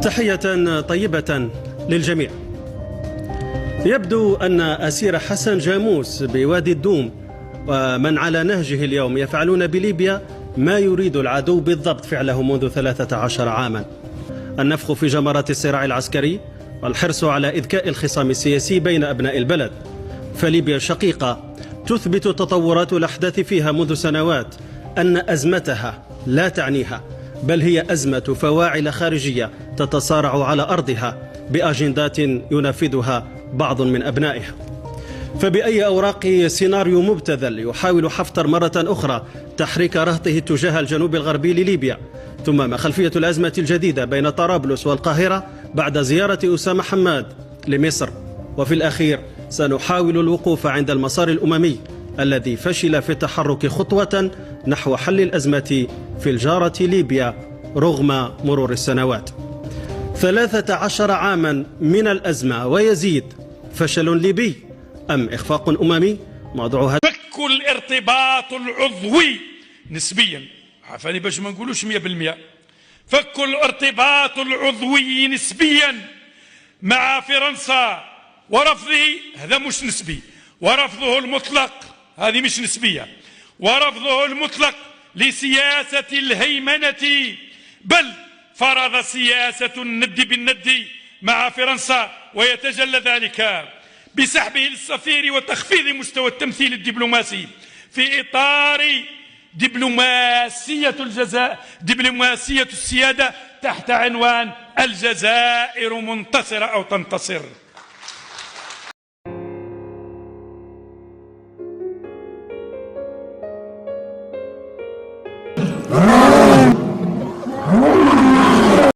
تحية طيبة للجميع. يبدو أن أسير حسن جاموس بوادي الدوم ومن على نهجه اليوم يفعلون بليبيا ما يريد العدو بالضبط فعله منذ 13 عاما: النفخ في جمرات الصراع العسكري والحرص على إذكاء الخصام السياسي بين أبناء البلد. فليبيا الشقيقة تثبت تطورات الأحداث فيها منذ سنوات أن أزمتها لا تعنيها، بل هي أزمة فواعل خارجية تتصارع على أرضها بأجندات ينفذها بعض من أبنائها. فبأي أوراق سيناريو مبتذل يحاول حفتر مرة أخرى تحريك رهطه تجاه الجنوب الغربي لليبيا؟ ثم ما خلفية الأزمة الجديدة بين طرابلس والقاهرة بعد زيارة أسامة حماد لمصر؟ وفي الأخير سنحاول الوقوف عند المسار الأممي الذي فشل في التحرك خطوة نحو حل الأزمة في الجارة ليبيا رغم مرور السنوات. 13 عاما من الأزمة ويزيد. فشل ليبي أم إخفاق أممي؟ موضوع هذا فك الارتباط العضوي نسبيا، عفاني باش ما نقولوش 100%، فك الارتباط العضوي نسبيا مع فرنسا ورفضه، هذا مش نسبي، ورفضه المطلق هذه مش نسبية، ورفضه المطلق لسياسة الهيمنة، بل فرض سياسة الند بالند مع فرنسا، ويتجلى ذلك بسحبه للسفير وتخفيض مستوى التمثيل الدبلوماسي في إطار دبلوماسية السيادة تحت عنوان الجزائر منتصرة أو تنتصر.